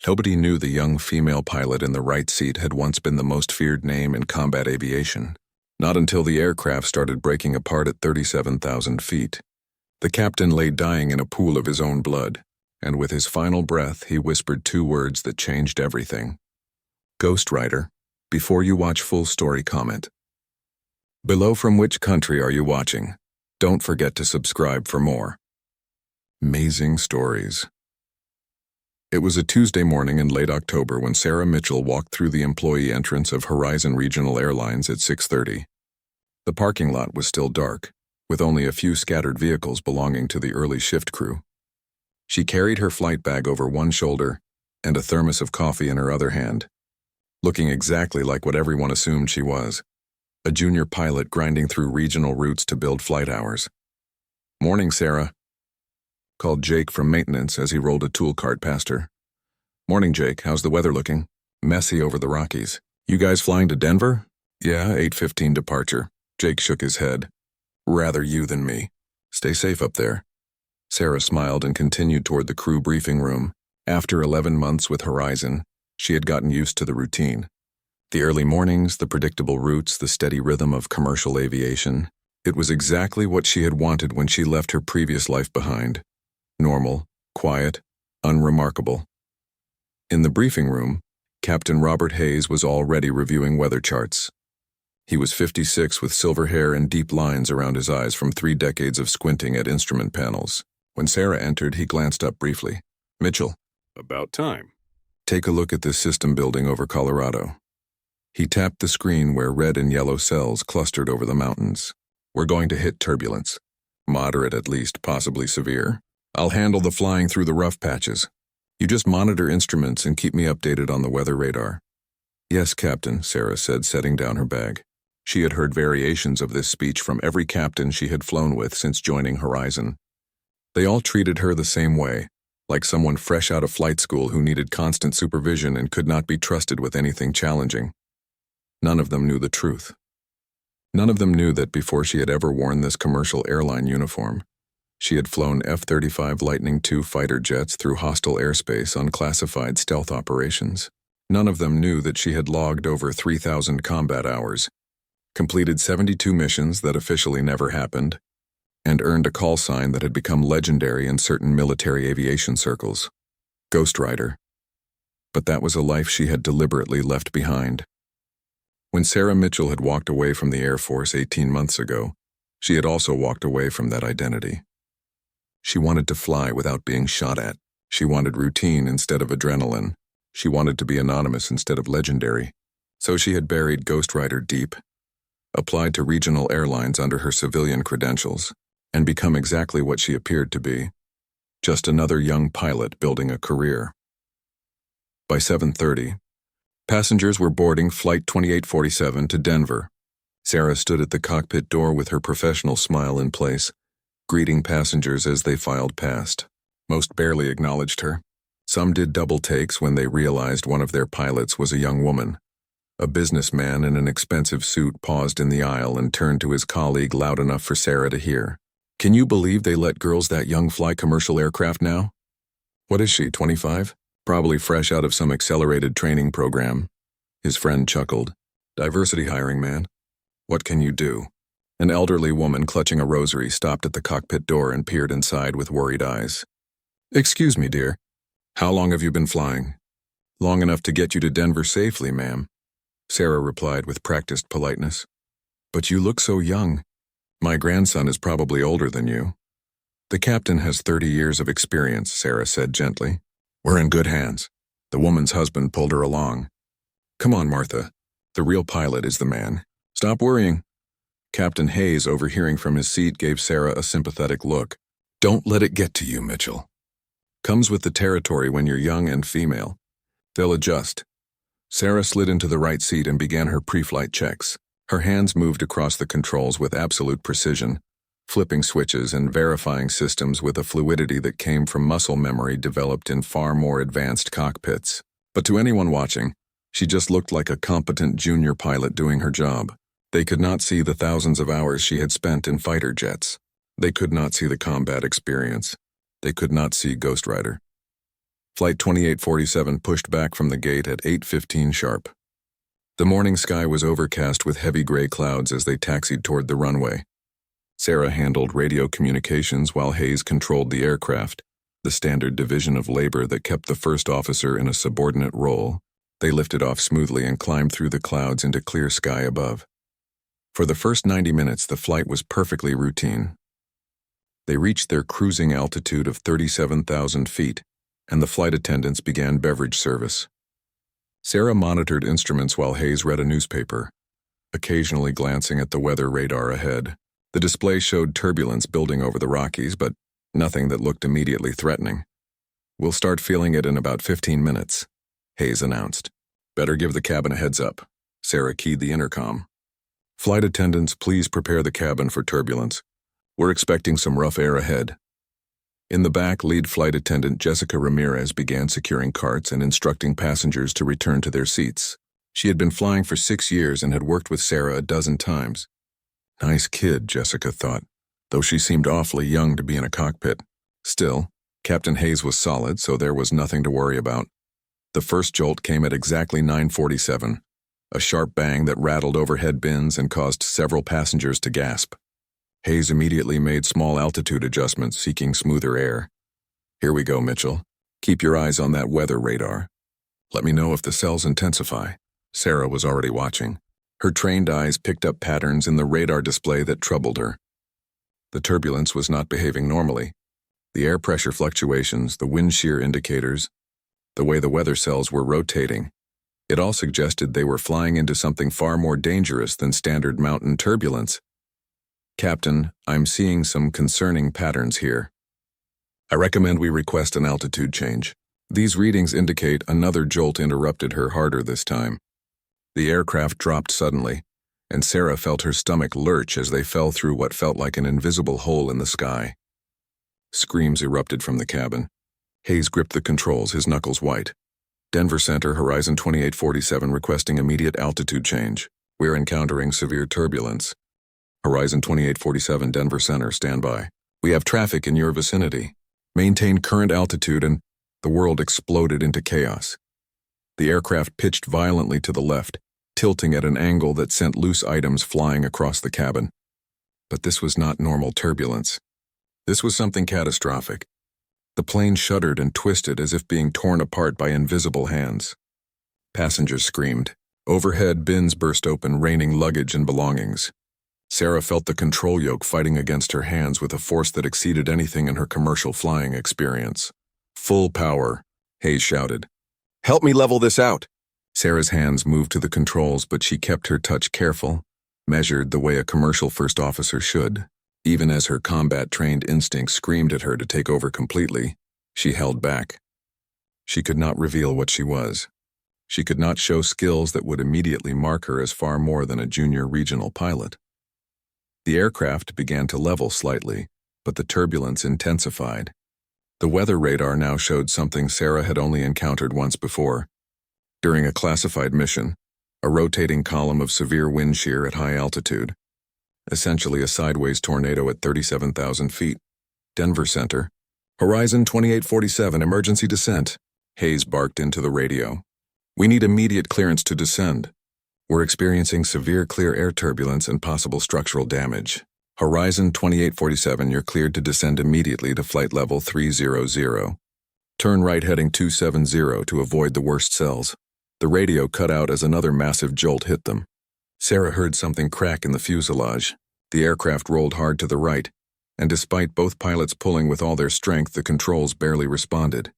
Nobody knew the young female pilot in the right seat had once been the most feared name in combat aviation. Not until the aircraft started breaking apart at 37,000 feet. The captain lay dying in a pool of his own blood, and with his final breath he whispered two words that changed everything. Ghost Rider. Before you watch full story, comment below from which country are you watching. Don't forget to subscribe for more amazing stories. It was a Tuesday morning in late October when Sarah Mitchell walked through the employee entrance of Horizon Regional Airlines at 6:30. The parking lot was still dark, with only a few scattered vehicles belonging to the early shift crew. She carried her flight bag over one shoulder and a thermos of coffee in her other hand, looking exactly like what everyone assumed she was, a junior pilot grinding through regional routes to build flight hours. "Morning, Sarah," called Jake from maintenance as he rolled a tool cart past her. "Morning, Jake. How's the weather looking?" "Messy over the Rockies." "You guys flying to Denver?" "Yeah, 8:15 departure." Jake shook his head. "Rather you than me. Stay safe up there." Sarah smiled and continued toward the crew briefing room. After 11 months with Horizon, she had gotten used to the routine. The early mornings, the predictable routes, the steady rhythm of commercial aviation. It was exactly what she had wanted when she left her previous life behind. Normal, quiet, unremarkable. In the briefing room, Captain Robert Hayes was already reviewing weather charts. He was 56 with silver hair and deep lines around his eyes from 3 decades of squinting at instrument panels. When Sarah entered, he glanced up briefly. "Mitchell." "About time." "Take a look at this system building over Colorado." He tapped the screen where red and yellow cells clustered over the mountains. "We're going to hit turbulence. Moderate at least, possibly severe. I'll handle the flying through the rough patches. You just monitor instruments and keep me updated on the weather radar." "Yes, Captain," Sarah said, setting down her bag. She had heard variations of this speech from every captain she had flown with since joining Horizon. They all treated her the same way, like someone fresh out of flight school who needed constant supervision and could not be trusted with anything challenging. None of them knew the truth. None of them knew that before she had ever worn this commercial airline uniform, she had flown F-35 Lightning II fighter jets through hostile airspace on classified stealth operations. None of them knew that she had logged over 3,000 combat hours, completed 72 missions that officially never happened, and earned a call sign that had become legendary in certain military aviation circles. Ghost Rider. But that was a life she had deliberately left behind. When Sarah Mitchell had walked away from the Air Force 18 months ago, she had also walked away from that identity. She wanted to fly without being shot at. She wanted routine instead of adrenaline. She wanted to be anonymous instead of legendary. So she had buried Ghost Rider deep, applied to regional airlines under her civilian credentials, and become exactly what she appeared to be, just another young pilot building a career. By 7:30, passengers were boarding Flight 2847 to Denver. Sarah stood at the cockpit door with her professional smile in place, greeting passengers as they filed past. Most barely acknowledged her. Some did double takes when they realized one of their pilots was a young woman. A businessman in an expensive suit paused in the aisle and turned to his colleague loud enough for Sarah to hear. "Can you believe they let girls that young fly commercial aircraft now?" "What is she, 25? Probably fresh out of some accelerated training program." His friend chuckled. "Diversity hiring, man. What can you do?" An elderly woman clutching a rosary stopped at the cockpit door and peered inside with worried eyes. "Excuse me, dear. How long have you been flying?" "Long enough to get you to Denver safely, ma'am," Sarah replied with practiced politeness. "But you look so young. My grandson is probably older than you." "The captain has 30 years of experience," Sarah said gently. "We're in good hands." The woman's husband pulled her along. "Come on, Martha. The real pilot is the man. Stop worrying." Captain Hayes, overhearing from his seat, gave Sarah a sympathetic look. "Don't let it get to you, Mitchell. Comes with the territory when you're young and female. They'll adjust." Sarah slid into the right seat and began her pre-flight checks. Her hands moved across the controls with absolute precision, flipping switches and verifying systems with a fluidity that came from muscle memory developed in far more advanced cockpits. But to anyone watching, she just looked like a competent junior pilot doing her job. They could not see the thousands of hours she had spent in fighter jets. They could not see the combat experience. They could not see Ghost Rider. Flight 2847 pushed back from the gate at 8:15 sharp. The morning sky was overcast with heavy gray clouds as they taxied toward the runway. Sarah handled radio communications while Hayes controlled the aircraft, the standard division of labor that kept the first officer in a subordinate role. They lifted off smoothly and climbed through the clouds into clear sky above. For the first 90 minutes, the flight was perfectly routine. They reached their cruising altitude of 37,000 feet, and the flight attendants began beverage service. Sarah monitored instruments while Hayes read a newspaper, occasionally glancing at the weather radar ahead. The display showed turbulence building over the Rockies, but nothing that looked immediately threatening. "We'll start feeling it in about 15 minutes, Hayes announced. "Better give the cabin a heads up." Sarah keyed the intercom. "Flight attendants, please prepare the cabin for turbulence. We're expecting some rough air ahead." In the back, lead flight attendant Jessica Ramirez began securing carts and instructing passengers to return to their seats. She had been flying for 6 years and had worked with Sarah a dozen times. Nice kid, Jessica thought, though she seemed awfully young to be in a cockpit. Still, Captain Hayes was solid, so there was nothing to worry about. The first jolt came at exactly 9:47, a sharp bang that rattled overhead bins and caused several passengers to gasp. Hayes immediately made small altitude adjustments, seeking smoother air. "Here we go, Mitchell. Keep your eyes on that weather radar. Let me know if the cells intensify." Sarah was already watching. Her trained eyes picked up patterns in the radar display that troubled her. The turbulence was not behaving normally. The air pressure fluctuations, the wind shear indicators, the way the weather cells were rotating. It all suggested they were flying into something far more dangerous than standard mountain turbulence. "Captain, I'm seeing some concerning patterns here. I recommend we request an altitude change." These readings indicate another jolt interrupted her harder this time. The aircraft dropped suddenly, and Sarah felt her stomach lurch as they fell through what felt like an invisible hole in the sky. Screams erupted from the cabin. Hayes gripped the controls, his knuckles white. "Denver Center, Horizon 2847 requesting immediate altitude change. We're encountering severe turbulence." "Horizon 2847, Denver Center, stand by. We have traffic in your vicinity. Maintain current altitude," and the world exploded into chaos. The aircraft pitched violently to the left, tilting at an angle that sent loose items flying across the cabin. But this was not normal turbulence. This was something catastrophic. The plane shuddered and twisted as if being torn apart by invisible hands. Passengers screamed. Overhead, bins burst open, raining luggage and belongings. Sarah felt the control yoke fighting against her hands with a force that exceeded anything in her commercial flying experience. "Full power," Hayes shouted. "Help me level this out." Sarah's hands moved to the controls, but she kept her touch careful, measured the way a commercial first officer should. Even as her combat-trained instincts screamed at her to take over completely, she held back. She could not reveal what she was. She could not show skills that would immediately mark her as far more than a junior regional pilot. The aircraft began to level slightly, but the turbulence intensified. The weather radar now showed something Sarah had only encountered once before. During a classified mission, a rotating column of severe wind shear at high altitude. Essentially a sideways tornado at 37,000 feet. "Denver Center. Horizon 2847, emergency descent," Hayes barked into the radio. "We need immediate clearance to descend. We're experiencing severe clear air turbulence and possible structural damage. Horizon 2847, you're cleared to descend immediately to flight level 300. Turn right heading 270 to avoid the worst cells." The radio cut out as another massive jolt hit them. Sarah heard something crack in the fuselage. The aircraft rolled hard to the right, and despite both pilots pulling with all their strength, the controls barely responded.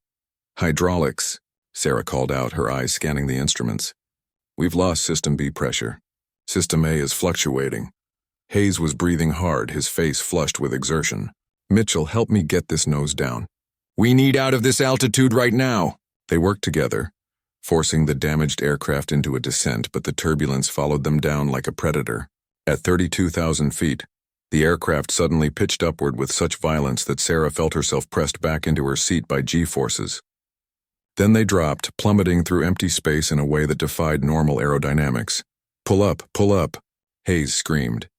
"Hydraulics," Sarah called out, her eyes scanning the instruments. "We've lost System B pressure. System A is fluctuating." Hayes was breathing hard, his face flushed with exertion. "Mitchell, help me get this nose down." "We need out of this altitude right now." They worked together, forcing the damaged aircraft into a descent, but the turbulence followed them down like a predator. At 32,000 feet, the aircraft suddenly pitched upward with such violence that Sarah felt herself pressed back into her seat by G-forces. Then they dropped, plummeting through empty space in a way that defied normal aerodynamics. Pull up," Hayes screamed.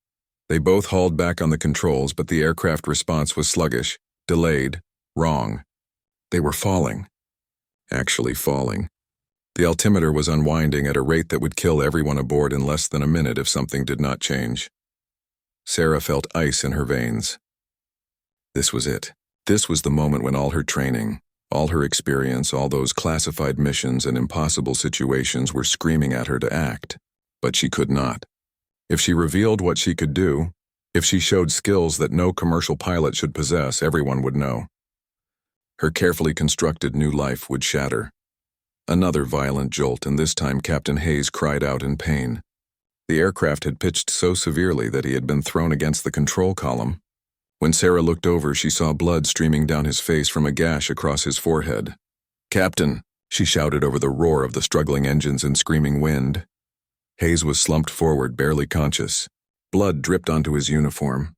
They both hauled back on the controls, but the aircraft response was sluggish, delayed, wrong. They were falling. actually falling. The altimeter was unwinding at a rate that would kill everyone aboard in less than a minute if something did not change. Sarah felt ice in her veins. This was it. This was the moment when all her training, all her experience, all those classified missions and impossible situations were screaming at her to act. But she could not. If she revealed what she could do, if she showed skills that no commercial pilot should possess, everyone would know. Her carefully constructed new life would shatter. Another violent jolt, and this time Captain Hayes cried out in pain. The aircraft had pitched so severely that he had been thrown against the control column. When Sarah looked over, she saw blood streaming down his face from a gash across his forehead. "Captain," she shouted over the roar of the struggling engines and screaming wind. Hayes was slumped forward, barely conscious. Blood dripped onto his uniform.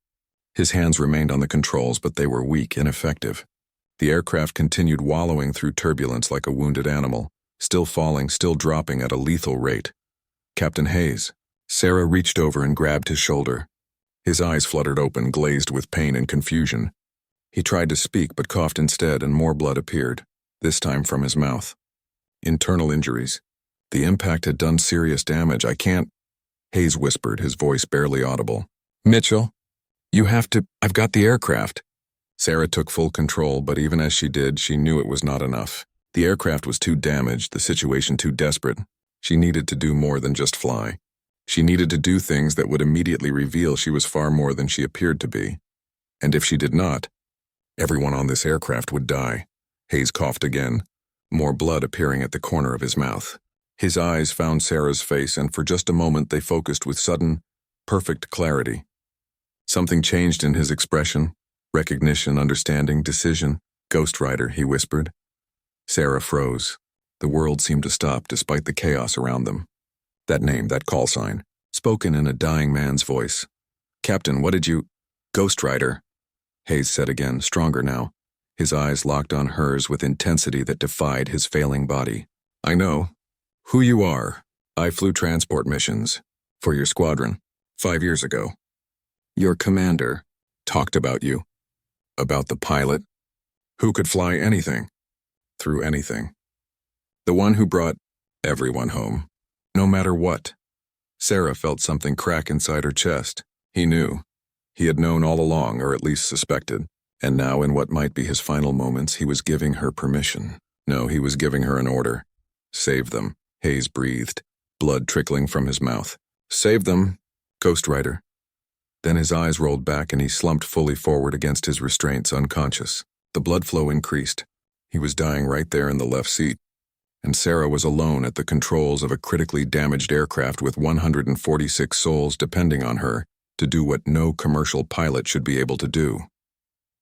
His hands remained on the controls, but they were weak, ineffective. The aircraft continued wallowing through turbulence like a wounded animal, still falling, still dropping at a lethal rate. "Captain Hayes." Sarah reached over and grabbed his shoulder. His eyes fluttered open, glazed with pain and confusion. He tried to speak but coughed instead, and more blood appeared, this time from his mouth. "Internal injuries. The impact had done serious damage. I can't," Hayes whispered, his voice barely audible. "Mitchell, you have to. I've got the aircraft." Sarah took full control, but even as she did, she knew it was not enough. The aircraft was too damaged, the situation too desperate. She needed to do more than just fly. She needed to do things that would immediately reveal she was far more than she appeared to be. And if she did not, everyone on this aircraft would die. Hayes coughed again, more blood appearing at the corner of his mouth. His eyes found Sarah's face, and for just a moment they focused with sudden, perfect clarity. Something changed in his expression. Recognition, understanding, decision. "Ghost Rider," he whispered. Sarah froze. The world seemed to stop despite the chaos around them. That name, that call sign, spoken in a dying man's voice. "Captain, what did you—" "Ghost Rider," Hayes said again, stronger now. His eyes locked on hers with intensity that defied his failing body. "I know who you are. I flew transport missions for your squadron 5 years ago. Your commander talked about you. About the pilot who could fly anything, through anything. The one who brought everyone home, no matter what." Sarah felt something crack inside her chest. He knew. He had known all along, or at least suspected. And now, in what might be his final moments, he was giving her permission. No, he was giving her an order. "Save them," Hayes breathed, blood trickling from his mouth. "Save them, Ghost Rider." Then his eyes rolled back and he slumped fully forward against his restraints, unconscious. The blood flow increased. He was dying right there in the left seat. And Sarah was alone at the controls of a critically damaged aircraft with 146 souls depending on her to do what no commercial pilot should be able to do.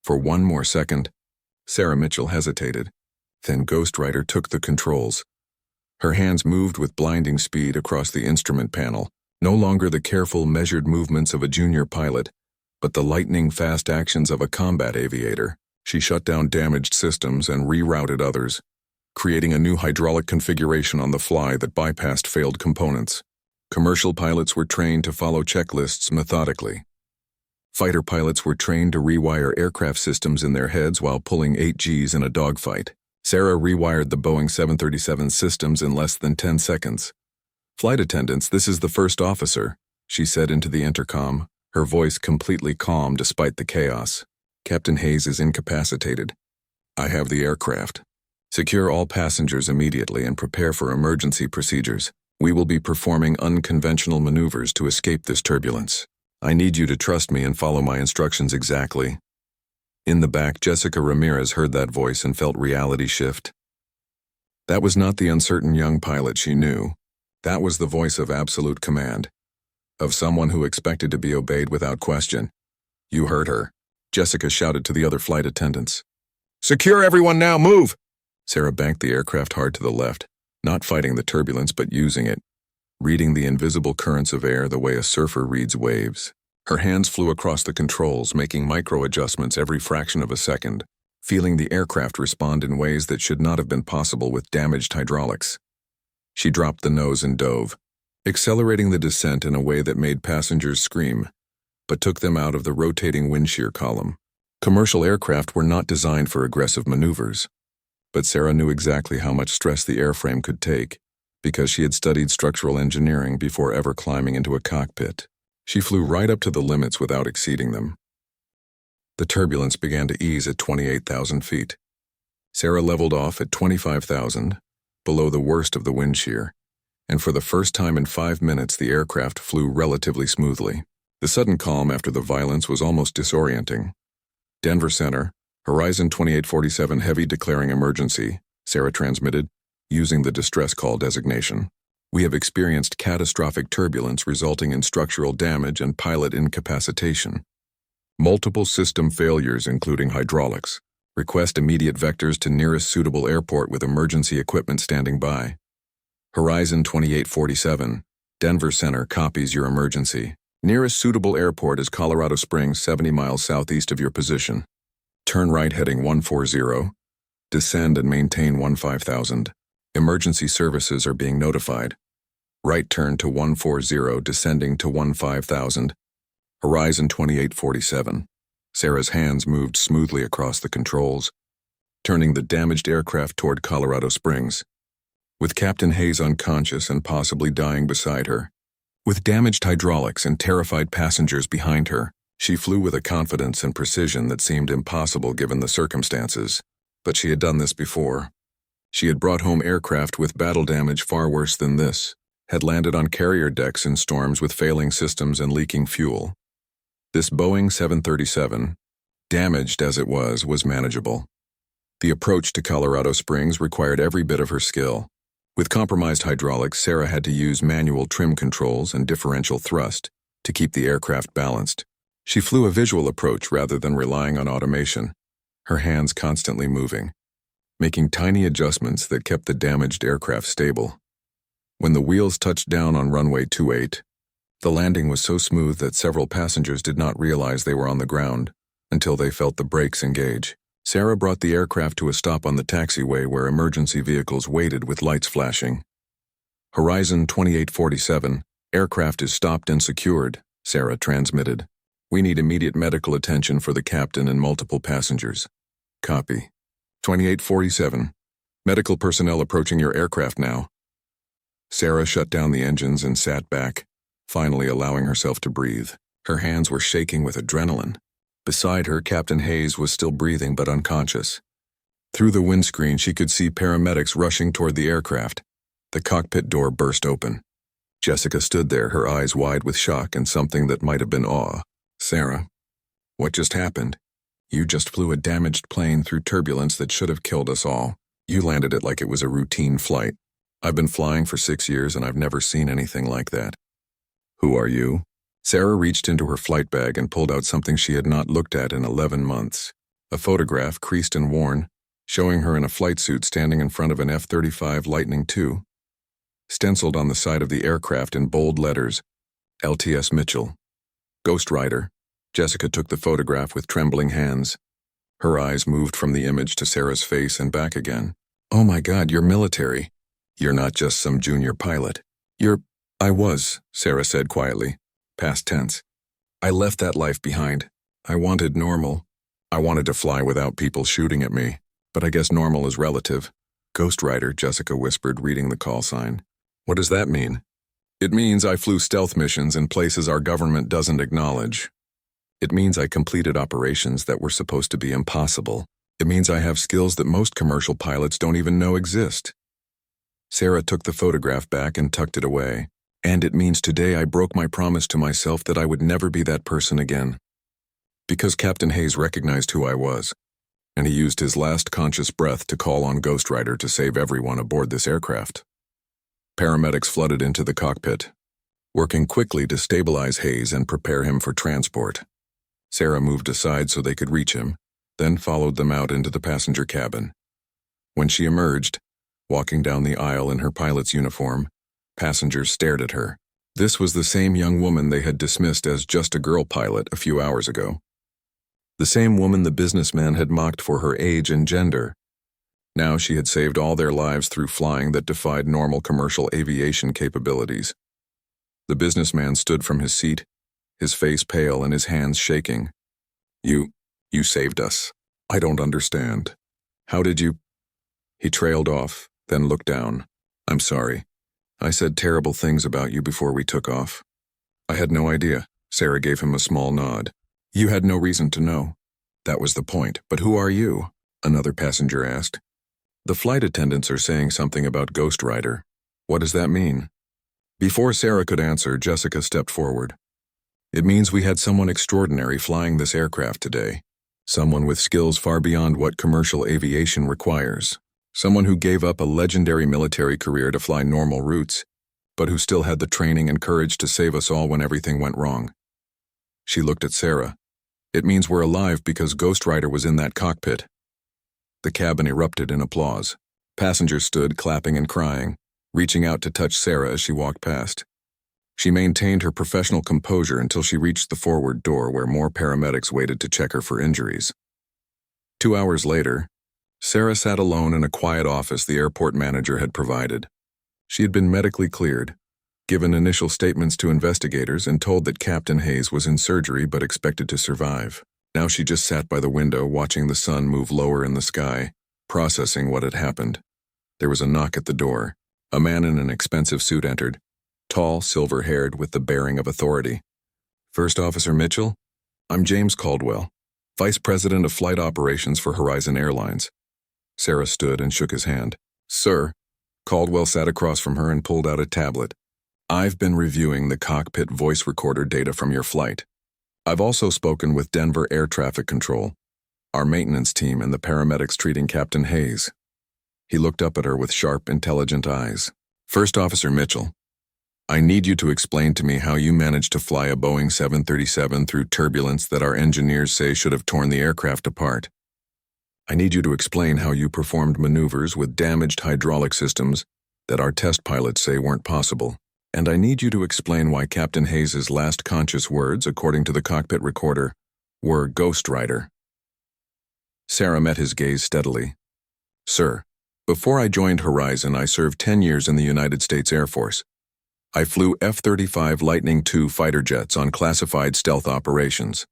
For one more second, Sarah Mitchell hesitated. Then Ghost Rider took the controls. Her hands moved with blinding speed across the instrument panel, no longer the careful, measured movements of a junior pilot, but the lightning-fast actions of a combat aviator. She shut down damaged systems and rerouted others, creating a new hydraulic configuration on the fly that bypassed failed components. Commercial pilots were trained to follow checklists methodically. Fighter pilots were trained to rewire aircraft systems in their heads while pulling 8Gs in a dogfight. Sarah rewired the Boeing 737 systems in less than 10 seconds. "Flight attendants, this is the first officer," she said into the intercom, her voice completely calm despite the chaos. "Captain Hayes is incapacitated. I have the aircraft. Secure all passengers immediately and prepare for emergency procedures. We will be performing unconventional maneuvers to escape this turbulence. I need you to trust me and follow my instructions exactly." In the back, Jessica Ramirez heard that voice and felt reality shift. That was not the uncertain young pilot she knew. That was the voice of absolute command, of someone who expected to be obeyed without question. "You heard her," Jessica shouted to the other flight attendants. "Secure everyone now, move!" Sarah banked the aircraft hard to the left, not fighting the turbulence but using it, reading the invisible currents of air the way a surfer reads waves. Her hands flew across the controls, making micro-adjustments every fraction of a second, feeling the aircraft respond in ways that should not have been possible with damaged hydraulics. She dropped the nose and dove, accelerating the descent in a way that made passengers scream, but took them out of the rotating wind shear column. Commercial aircraft were not designed for aggressive maneuvers. But Sarah knew exactly how much stress the airframe could take, because she had studied structural engineering before ever climbing into a cockpit. She flew right up to the limits without exceeding them. The turbulence began to ease at 28,000 feet. Sarah leveled off at 25,000, below the worst of the wind shear, and for the first time in 5 minutes the aircraft flew relatively smoothly. The sudden calm after the violence was almost disorienting. Denver Center, Horizon 2847 Heavy declaring emergency, Sarah transmitted, using the distress call designation. We have experienced catastrophic turbulence resulting in structural damage and pilot incapacitation. Multiple system failures including hydraulics. Request immediate vectors to nearest suitable airport with emergency equipment standing by. Horizon 2847, Denver Center copies your emergency. Nearest suitable airport is Colorado Springs, 70 miles southeast of your position. Turn right heading 140. Descend and maintain 15,000. Emergency services are being notified. Right turn to 140, descending to 15,000. Horizon 2847. Sarah's hands moved smoothly across the controls, turning the damaged aircraft toward Colorado Springs. With Captain Hayes unconscious and possibly dying beside her, with damaged hydraulics and terrified passengers behind her, she flew with a confidence and precision that seemed impossible given the circumstances. But she had done this before. She had brought home aircraft with battle damage far worse than this, had landed on carrier decks in storms with failing systems and leaking fuel. This Boeing 737, damaged as it was manageable. The approach to Colorado Springs required every bit of her skill. With compromised hydraulics, Sarah had to use manual trim controls and differential thrust to keep the aircraft balanced. She flew a visual approach rather than relying on automation, her hands constantly moving, making tiny adjustments that kept the damaged aircraft stable. When the wheels touched down on runway 28, the landing was so smooth that several passengers did not realize they were on the ground until they felt the brakes engage. Sarah brought the aircraft to a stop on the taxiway where emergency vehicles waited with lights flashing. Horizon 2847, aircraft is stopped and secured, Sarah transmitted. We need immediate medical attention for the captain and multiple passengers. Copy. 2847, medical personnel approaching your aircraft now. Sarah shut down the engines and sat back, finally allowing herself to breathe. Her hands were shaking with adrenaline. Beside her, Captain Hayes was still breathing but unconscious. Through the windscreen, she could see paramedics rushing toward the aircraft. The cockpit door burst open. Jessica stood there, her eyes wide with shock and something that might have been awe. Sarah, what just happened? You just flew a damaged plane through turbulence that should have killed us all. You landed it like it was a routine flight. I've been flying for 6 years and I've never seen anything like that. Who are you? Sarah reached into her flight bag and pulled out something she had not looked at in 11 months. A photograph, creased and worn, showing her in a flight suit standing in front of an F-35 Lightning II. Stenciled on the side of the aircraft in bold letters, LTS Mitchell. Ghost Rider. Jessica took the photograph with trembling hands. Her eyes moved from the image to Sarah's face and back again. Oh my God, you're military. You're not just some junior pilot. I was, Sarah said quietly. Past tense. I left that life behind. I wanted normal. I wanted to fly without people shooting at me, but I guess normal is relative. Ghost Rider, Jessica whispered, reading the call sign. What does that mean? It means I flew stealth missions in places our government doesn't acknowledge. It means I completed operations that were supposed to be impossible. It means I have skills that most commercial pilots don't even know exist. Sarah took the photograph back and tucked it away. And it means today I broke my promise to myself that I would never be that person again. Because Captain Hayes recognized who I was, and he used his last conscious breath to call on Ghost Rider to save everyone aboard this aircraft. Paramedics flooded into the cockpit, working quickly to stabilize Hayes and prepare him for transport. Sarah moved aside so they could reach him, then followed them out into the passenger cabin. When she emerged, walking down the aisle in her pilot's uniform, passengers stared at her. This was the same young woman they had dismissed as just a girl pilot a few hours ago. The same woman the businessman had mocked for her age and gender. Now she had saved all their lives through flying that defied normal commercial aviation capabilities. The businessman stood from his seat, his face pale and his hands shaking. You saved us. I don't understand. How did you? He trailed off, then looked down. I'm sorry. I said terrible things about you before we took off. I had no idea. Sarah gave him a small nod. You had no reason to know. That was the point. But who are you? Another passenger asked. The flight attendants are saying something about Ghost Rider. What does that mean? Before Sarah could answer, Jessica stepped forward. It means we had someone extraordinary flying this aircraft today. Someone with skills far beyond what commercial aviation requires. Someone who gave up a legendary military career to fly normal routes, but who still had the training and courage to save us all when everything went wrong. She looked at Sarah. It means we're alive because Ghost Rider was in that cockpit. The cabin erupted in applause. Passengers stood clapping and crying, reaching out to touch Sarah as she walked past. She maintained her professional composure until she reached the forward door where more paramedics waited to check her for injuries. 2 hours later, Sarah sat alone in a quiet office the airport manager had provided. She had been medically cleared, given initial statements to investigators, and told that Captain Hayes was in surgery but expected to survive. Now she just sat by the window watching the sun move lower in the sky, processing what had happened. There was a knock at the door. A man in an expensive suit entered, tall, silver-haired, with the bearing of authority. First Officer Mitchell? I'm James Caldwell, Vice President of Flight Operations for Horizon Airlines. Sarah stood and shook his hand. Sir. Caldwell sat across from her and pulled out a tablet. I've been reviewing the cockpit voice recorder data from your flight. I've also spoken with Denver Air Traffic Control, our maintenance team, and the paramedics treating Captain Hayes. He looked up at her with sharp, intelligent eyes. First Officer Mitchell, I need you to explain to me how you managed to fly a Boeing 737 through turbulence that our engineers say should have torn the aircraft apart. I need you to explain how you performed maneuvers with damaged hydraulic systems that our test pilots say weren't possible. And I need you to explain why Captain Hayes' last conscious words, according to the cockpit recorder, were Ghost Rider. Sarah met his gaze steadily. Sir, before I joined Horizon, I served 10 years in the United States Air Force. I flew F-35 Lightning II fighter jets on classified stealth operations.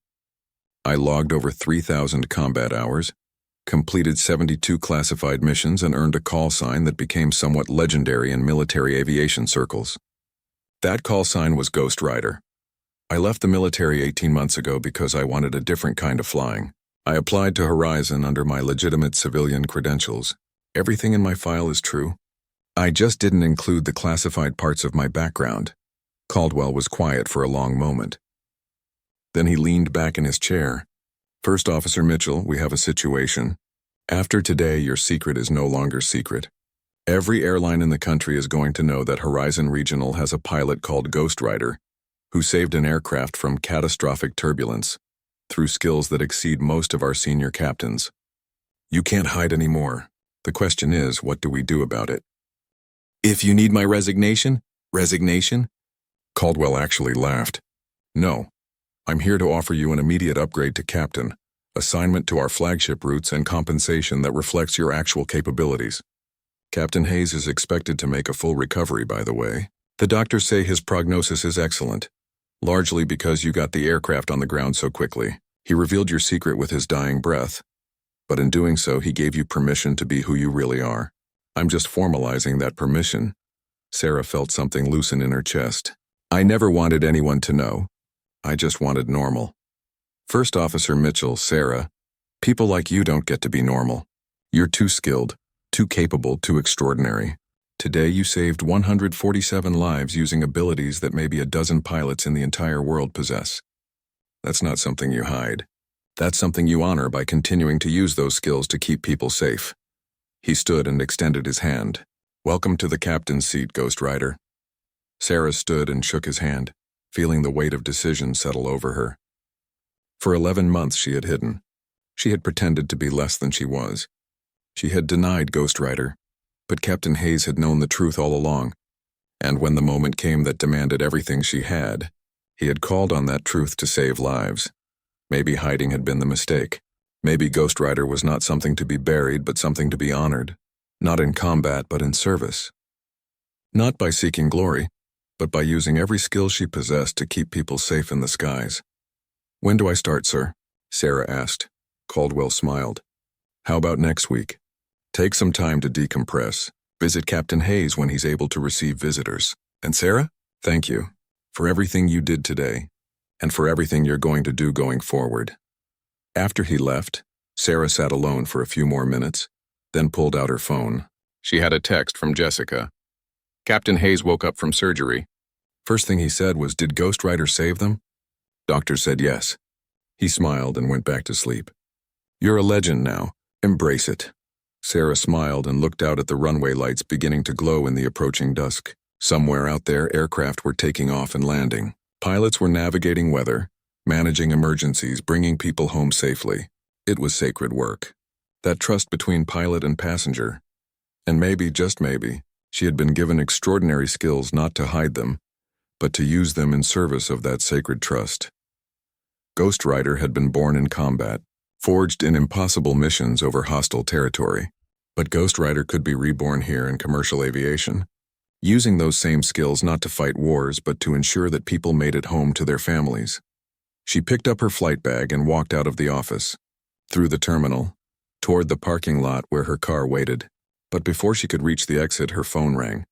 I logged over 3,000 combat hours, completed 72 classified missions, and earned a call sign that became somewhat legendary in military aviation circles. That call sign was Ghost Rider. I left the military 18 months ago because I wanted a different kind of flying. I applied to Horizon under my legitimate civilian credentials. Everything in my file is true. I just didn't include the classified parts of my background. Caldwell was quiet for a long moment. Then he leaned back in his chair. First Officer Mitchell, we have a situation. After today, your secret is no longer secret. Every airline in the country is going to know that Horizon Regional has a pilot called Ghost Rider, who saved an aircraft from catastrophic turbulence through skills that exceed most of our senior captains. You can't hide anymore. The question is, what do we do about it? If you need my resignation? Resignation? Caldwell actually laughed. No. I'm here to offer you an immediate upgrade to captain, assignment to our flagship routes, and compensation that reflects your actual capabilities. Captain Hayes is expected to make a full recovery, by the way. The doctors say his prognosis is excellent, largely because you got the aircraft on the ground so quickly. He revealed your secret with his dying breath, but in doing so, he gave you permission to be who you really are. I'm just formalizing that permission. Sarah felt something loosen in her chest. I never wanted anyone to know. I just wanted normal. First Officer Mitchell, Sarah, people like you don't get to be normal. You're too skilled, too capable, too extraordinary. Today you saved 147 lives using abilities that maybe a dozen pilots in the entire world possess. That's not something you hide. That's something you honor by continuing to use those skills to keep people safe. He stood and extended his hand. Welcome to the captain's seat, Ghost Rider. Sarah stood and shook his hand, feeling the weight of decision settle over her. For 11 months she had hidden. She had pretended to be less than she was. She had denied Ghost Rider, but Captain Hayes had known the truth all along, and when the moment came that demanded everything she had, he had called on that truth to save lives. Maybe hiding had been the mistake. Maybe Ghost Rider was not something to be buried, but something to be honored, not in combat, but in service. Not by seeking glory, but by using every skill she possessed to keep people safe in the skies. When do I start, sir? Sarah asked. Caldwell smiled. How about next week? Take some time to decompress. Visit Captain Hayes when he's able to receive visitors. And Sarah, thank you for everything you did today and for everything you're going to do going forward. After he left, Sarah sat alone for a few more minutes, then pulled out her phone. She had a text from Jessica. Captain Hayes woke up from surgery. First thing he said was, "Did Ghost Rider save them?" Doctor said yes. He smiled and went back to sleep. "You're a legend now. Embrace it." Sarah smiled and looked out at the runway lights beginning to glow in the approaching dusk. Somewhere out there, aircraft were taking off and landing. Pilots were navigating weather, managing emergencies, bringing people home safely. It was sacred work. That trust between pilot and passenger. And maybe, just maybe, she had been given extraordinary skills not to hide them, but to use them in service of that sacred trust. Ghost Rider had been born in combat, forged in impossible missions over hostile territory. But Ghost Rider could be reborn here in commercial aviation, using those same skills not to fight wars but to ensure that people made it home to their families. She picked up her flight bag and walked out of the office, through the terminal, toward the parking lot where her car waited. But before she could reach the exit, her phone rang.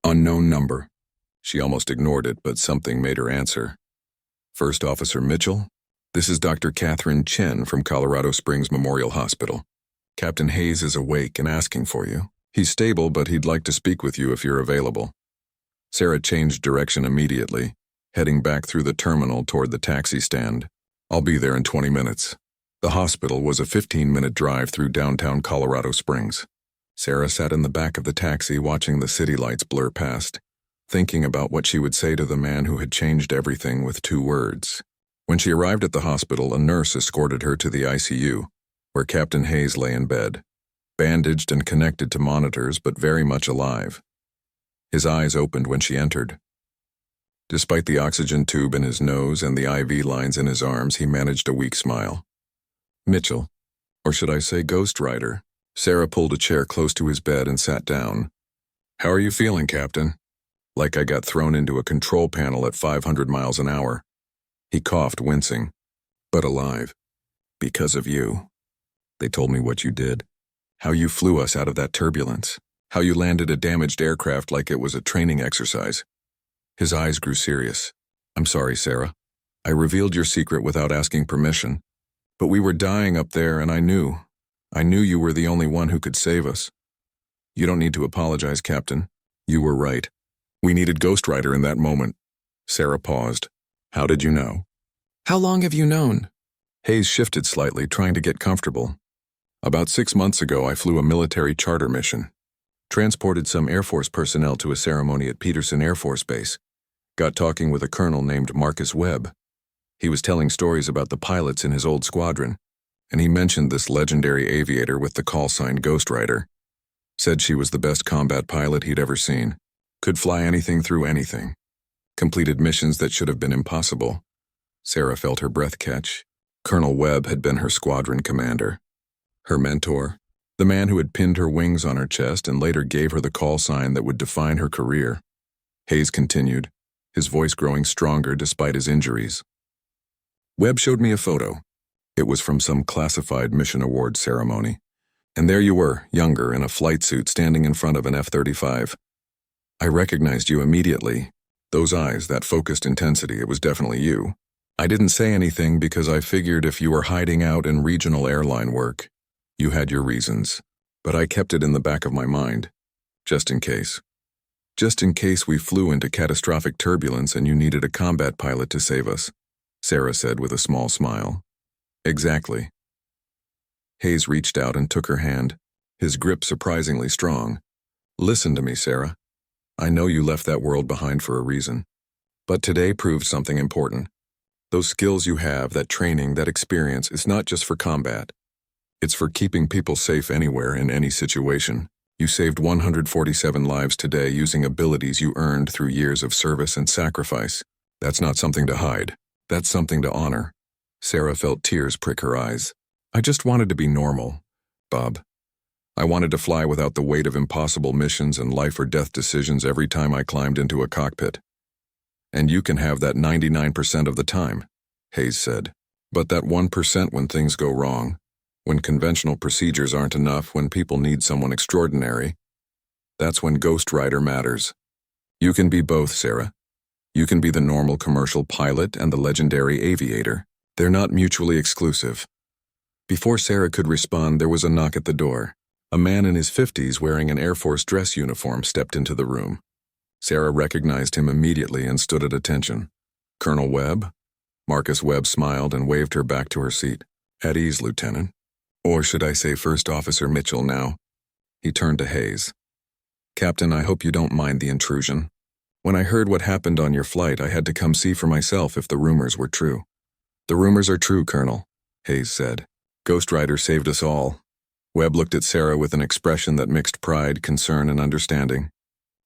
Unknown number. She almost ignored it, but something made her answer. First Officer Mitchell? This is Dr. Catherine Chen from Colorado Springs Memorial Hospital. Captain Hayes is awake and asking for you. He's stable, but he'd like to speak with you if you're available. Sarah changed direction immediately, heading back through the terminal toward the taxi stand. I'll be there in 20 minutes. The hospital was a 15-minute drive through downtown Colorado Springs. Sarah sat in the back of the taxi watching the city lights blur past, thinking about what she would say to the man who had changed everything with 2 words. When she arrived at the hospital, a nurse escorted her to the ICU, where Captain Hayes lay in bed, bandaged and connected to monitors but very much alive. His eyes opened when she entered. Despite the oxygen tube in his nose and the IV lines in his arms, he managed a weak smile. Mitchell, or should I say Ghost Rider? Sarah pulled a chair close to his bed and sat down. How are you feeling, Captain? Like I got thrown into a control panel at 500 miles an hour. He coughed, wincing. But alive. Because of you. They told me what you did. How you flew us out of that turbulence. How you landed a damaged aircraft like it was a training exercise. His eyes grew serious. I'm sorry, Sarah. I revealed your secret without asking permission. But we were dying up there, and I knew you were the only one who could save us. You don't need to apologize, Captain. You were right. We needed Ghost Rider in that moment. Sarah paused. How did you know? How long have you known? Hayes shifted slightly, trying to get comfortable. About 6 months ago, I flew a military charter mission. Transported some Air Force personnel to a ceremony at Peterson Air Force Base. Got talking with a colonel named Marcus Webb. He was telling stories about the pilots in his old squadron, and he mentioned this legendary aviator with the call sign Ghost Rider. Said she was the best combat pilot he'd ever seen. Could fly anything through anything. Completed missions that should have been impossible. Sarah felt her breath catch. Colonel Webb had been her squadron commander. Her mentor, the man who had pinned her wings on her chest and later gave her the call sign that would define her career. Hayes continued, his voice growing stronger despite his injuries. Webb showed me a photo. It was from some classified mission award ceremony. And there you were, younger, in a flight suit standing in front of an F-35. I recognized you immediately. Those eyes, that focused intensity, it was definitely you. I didn't say anything because I figured if you were hiding out in regional airline work, you had your reasons. But I kept it in the back of my mind, just in case. Just in case we flew into catastrophic turbulence and you needed a combat pilot to save us, Sarah said with a small smile. Exactly. Hayes reached out and took her hand, his grip surprisingly strong. Listen to me, Sarah. I know you left that world behind for a reason. But today proved something important. Those skills you have, that training, that experience, is not just for combat. It's for keeping people safe anywhere, in any situation. You saved 147 lives today using abilities you earned through years of service and sacrifice. That's not something to hide. That's something to honor. Sarah felt tears prick her eyes. I just wanted to be normal, Bob. I wanted to fly without the weight of impossible missions and life or death decisions every time I climbed into a cockpit. And you can have that 99% of the time, Hayes said. But that 1% when things go wrong, When conventional procedures aren't enough, when people need someone extraordinary, that's when Ghost Rider matters. You can be both, Sarah. You can be the normal commercial pilot and the legendary aviator. They're not mutually exclusive. Before Sarah could respond, there was a knock at the door. A man in his 50s wearing an Air Force dress uniform stepped into the room. Sarah recognized him immediately and stood at attention. Colonel Webb? Marcus Webb smiled and waved her back to her seat. At ease, Lieutenant. Or should I say First Officer Mitchell now? He turned to Hayes. Captain, I hope you don't mind the intrusion. When I heard what happened on your flight, I had to come see for myself if the rumors were true. The rumors are true, Colonel, Hayes said. Ghost Rider saved us all. Webb looked at Sarah with an expression that mixed pride, concern, and understanding.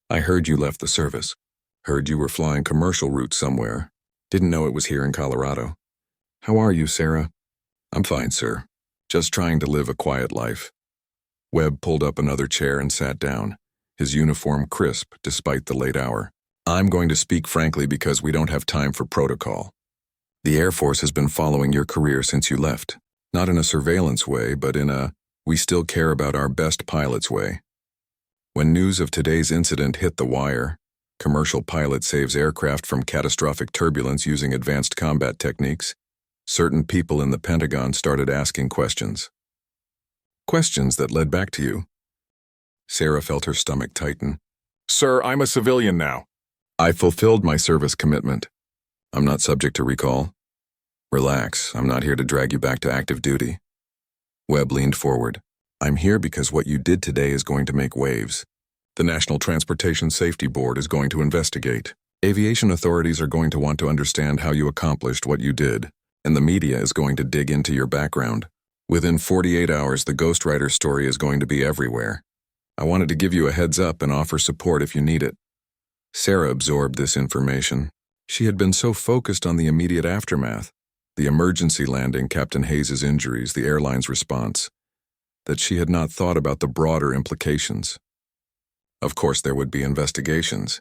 I heard you left the service. Heard you were flying commercial routes somewhere. Didn't know it was here in Colorado. How are you, Sarah? I'm fine, sir. Just trying to live a quiet life. Webb pulled up another chair and sat down, his uniform crisp despite the late hour. I'm going to speak frankly because we don't have time for protocol. The Air Force has been following your career since you left. Not in a surveillance way, but in a we still care about our best pilots way. When news of today's incident hit the wire, commercial pilot saves aircraft from catastrophic turbulence using advanced combat techniques, certain people in the Pentagon started asking questions. Questions that led back to you. Sarah felt her stomach tighten. Sir, I'm a civilian now. I fulfilled my service commitment. I'm not subject to recall. Relax, I'm not here to drag you back to active duty. Webb leaned forward. I'm here because what you did today is going to make waves. The National Transportation Safety Board is going to investigate. Aviation authorities are going to want to understand how you accomplished what you did, and the media is going to dig into your background. Within 48 hours, the Ghost Rider story is going to be everywhere. I wanted to give you a heads up and offer support if you need it. Sarah absorbed this information. She had been so focused on the immediate aftermath, the emergency landing, Captain Hayes' injuries, the airline's response, that she had not thought about the broader implications. Of course there would be investigations.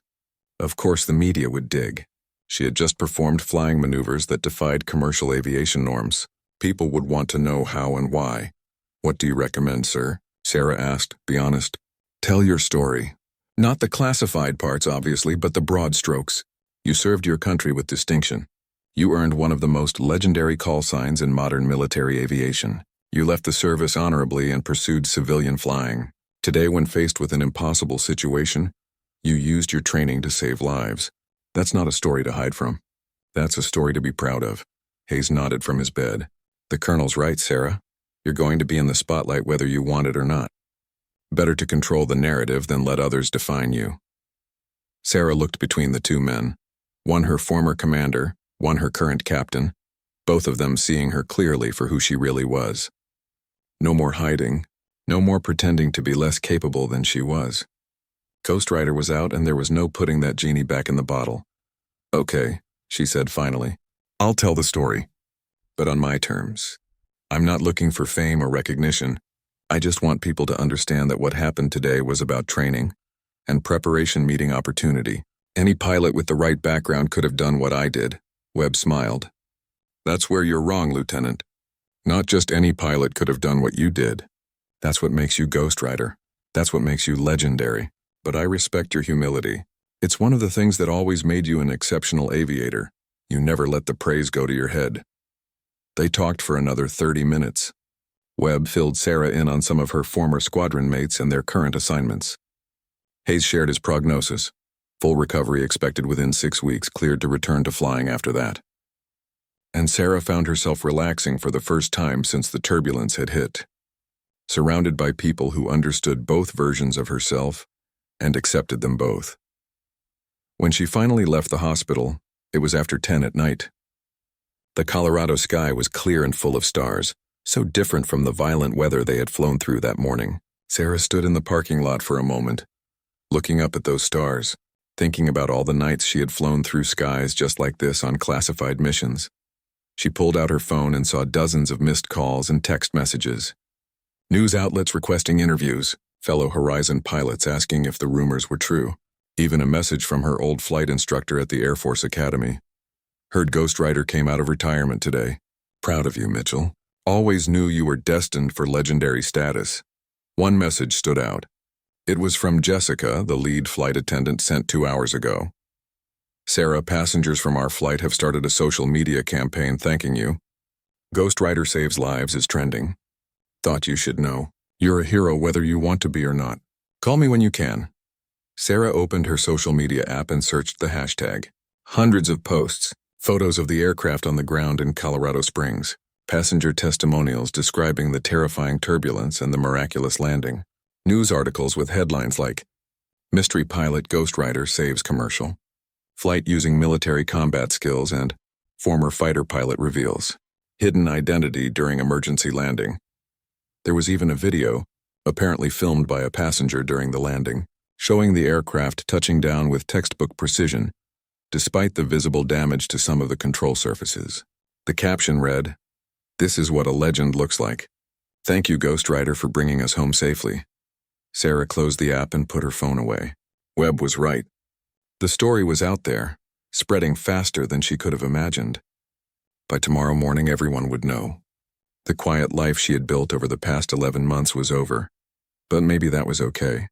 Of course the media would dig. She had just performed flying maneuvers that defied commercial aviation norms. People would want to know how and why. What do you recommend, sir? Sarah asked. Be honest. Tell your story. Not the classified parts, obviously, but the broad strokes. You served your country with distinction. You earned one of the most legendary call signs in modern military aviation. You left the service honorably and pursued civilian flying. Today, when faced with an impossible situation, you used your training to save lives. That's not a story to hide from. That's a story to be proud of. Hayes nodded from his bed. The Colonel's right, Sarah. You're going to be in the spotlight whether you want it or not. Better to control the narrative than let others define you. Sarah looked between the two men, one her former commander, one her current captain, both of them seeing her clearly for who she really was. No more hiding, no more pretending to be less capable than she was. Ghost Rider was out and there was no putting that genie back in the bottle. Okay, she said finally. I'll tell the story, but on my terms. I'm not looking for fame or recognition. I just want people to understand that what happened today was about training and preparation meeting opportunity. Any pilot with the right background could have done what I did. Webb smiled. That's where you're wrong, Lieutenant. Not just any pilot could have done what you did. That's what makes you Ghost Rider. That's what makes you legendary. But I respect your humility. It's one of the things that always made you an exceptional aviator. You never let the praise go to your head. They talked for another 30 minutes. Webb filled Sarah in on some of her former squadron mates and their current assignments. Hayes shared his prognosis. Full recovery expected within 6 weeks, cleared to return to flying after that. And Sarah found herself relaxing for the first time since the turbulence had hit. Surrounded by people who understood both versions of herself and accepted them both. When she finally left the hospital, it was after 10 at night. The Colorado sky was clear and full of stars, so different from the violent weather they had flown through that morning. Sarah stood in the parking lot for a moment, looking up at those stars, thinking about all the nights she had flown through skies just like this on classified missions. She pulled out her phone and saw dozens of missed calls and text messages. News outlets requesting interviews, fellow Horizon pilots asking if the rumors were true, even a message from her old flight instructor at the Air Force Academy. Heard Ghost Rider came out of retirement today. Proud of you, Mitchell. Always knew you were destined for legendary status. One message stood out. It was from Jessica, the lead flight attendant sent 2 hours ago. Sarah, passengers from our flight have started a social media campaign thanking you. Ghostwriter Saves Lives is trending. Thought you should know. You're a hero whether you want to be or not. Call me when you can. Sarah opened her social media app and searched the hashtag. Hundreds of posts, photos of the aircraft on the ground in Colorado Springs, passenger testimonials describing the terrifying turbulence and the miraculous landing, news articles with headlines like, Mystery Pilot Ghostwriter Saves Commercial, Flight Using Military Combat Skills, and Former Fighter Pilot Reveals Hidden Identity During Emergency Landing. There was even a video, apparently filmed by a passenger during the landing, showing the aircraft touching down with textbook precision, despite the visible damage to some of the control surfaces. The caption read, "This is what a legend looks like. Thank you, Ghostwriter, for bringing us home safely." Sarah closed the app and put her phone away. Webb was right. The story was out there, spreading faster than she could have imagined. By tomorrow morning, everyone would know. The quiet life she had built over the past 11 months was over. But maybe that was okay.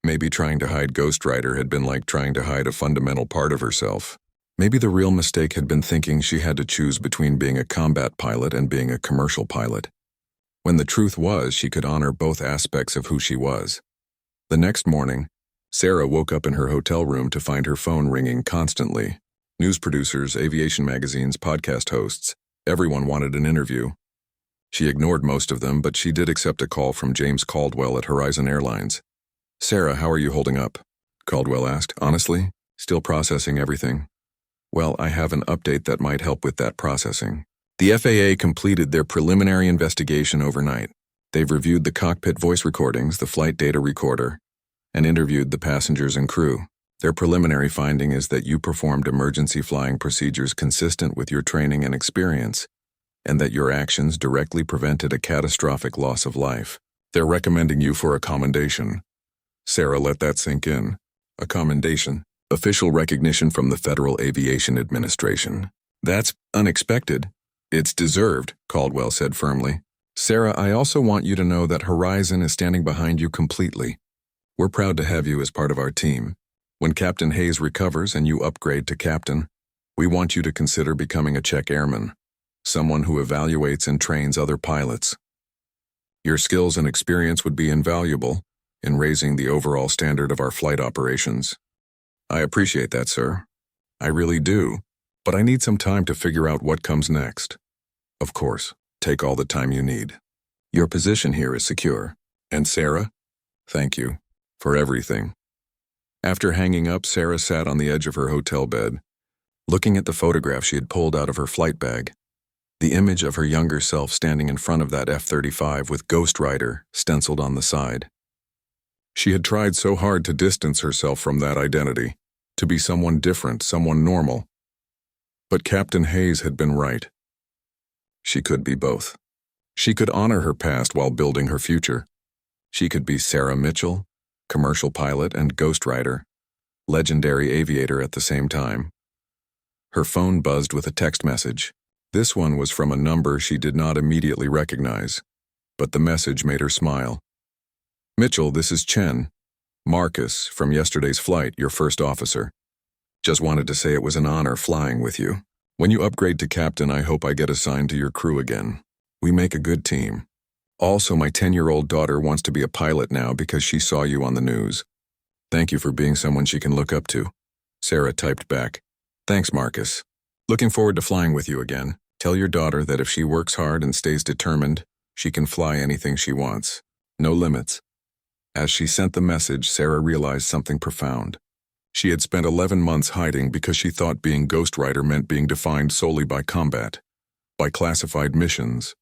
Maybe trying to hide Ghostwriter had been like trying to hide a fundamental part of herself. Maybe the real mistake had been thinking she had to choose between being a combat pilot and being a commercial pilot, when the truth was she could honor both aspects of who she was. The next morning, Sarah woke up in her hotel room to find her phone ringing constantly. News producers, aviation magazines, podcast hosts, everyone wanted an interview. She ignored most of them, but she did accept a call from James Caldwell at Horizon Airlines. "Sarah, how are you holding up?" Caldwell asked. "Honestly, still processing everything." "Well, I have an update that might help with that processing. The FAA completed their preliminary investigation overnight. They've reviewed the cockpit voice recordings, the flight data recorder, and interviewed the passengers and crew. Their preliminary finding is that you performed emergency flying procedures consistent with your training and experience, and that your actions directly prevented a catastrophic loss of life. They're recommending you for a commendation." Sarah let that sink in. A commendation. Official recognition from the Federal Aviation Administration. "That's unexpected. It's deserved," Caldwell said firmly. "Sarah, I also want you to know that Horizon is standing behind you completely. We're proud to have you as part of our team. When Captain Hayes recovers and you upgrade to captain, we want you to consider becoming a check airman, someone who evaluates and trains other pilots. Your skills and experience would be invaluable in raising the overall standard of our flight operations." "I appreciate that, sir. I really do, but I need some time to figure out what comes next." "Of course, take all the time you need. Your position here is secure. And Sarah, thank you for everything." After hanging up, Sarah sat on the edge of her hotel bed, looking at the photograph she had pulled out of her flight bag. The image of her younger self standing in front of that F-35 with Ghostwriter stenciled on the side. She had tried so hard to distance herself from that identity, to be someone different, someone normal. But Captain Hayes had been right. She could be both. She could honor her past while building her future. She could be Sarah Mitchell, commercial pilot and ghostwriter, legendary aviator at the same time. Her phone buzzed with a text message. This one was from a number she did not immediately recognize, but the message made her smile. "Mitchell, this is Chen. Marcus, from yesterday's flight, your first officer. Just wanted to say it was an honor flying with you. When you upgrade to captain, I hope I get assigned to your crew again. We make a good team. Also, my 10-year-old daughter wants to be a pilot now because she saw you on the news. Thank you for being someone she can look up to." Sarah typed back, "Thanks, Marcus. Looking forward to flying with you again. Tell your daughter that if she works hard and stays determined, she can fly anything she wants. No limits." As she sent the message, Sarah realized something profound. She had spent 11 months hiding because she thought being ghostwriter meant being defined solely by combat, by classified missions,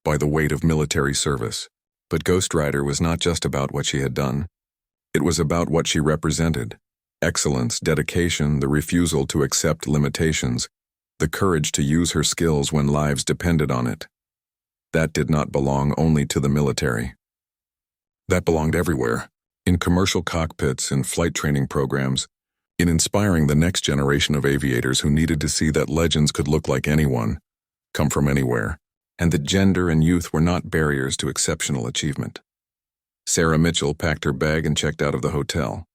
by the weight of military service. But ghostwriter was not just about what she had done. It was about what she represented. Excellence, dedication, the refusal to accept limitations, the courage to use her skills when lives depended on it. That did not belong only to the military. That belonged everywhere, in commercial cockpits and flight training programs, in inspiring the next generation of aviators who needed to see that legends could look like anyone, come from anywhere, and that gender and youth were not barriers to exceptional achievement. Sarah Mitchell packed her bag and checked out of the hotel.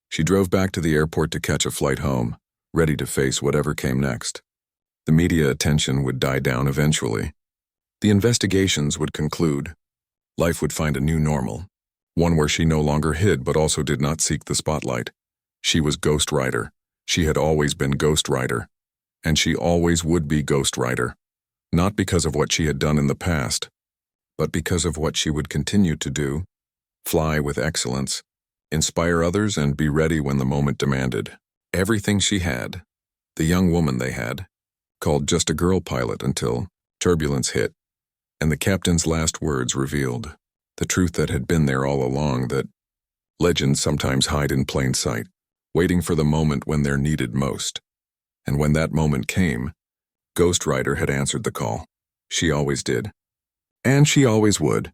She drove back to the airport to catch a flight home, ready to face whatever came next. The media attention would die down eventually. The investigations would conclude. Life would find a new normal, one where she no longer hid but also did not seek the spotlight. She was Ghost Rider. She had always been Ghost Rider. And she always would be Ghost Rider, not because of what she had done in the past, but because of what she would continue to do: fly with excellence, inspire others, and be ready when the moment demanded. Everything she had, the young woman they had, called just a girl pilot until Turbulence hit, and the captain's last words revealed the truth that had been there all along, that legends sometimes hide in plain sight, waiting for the moment when they're needed most. And when that moment came, Ghost Rider had answered the call. She always did. And she always would.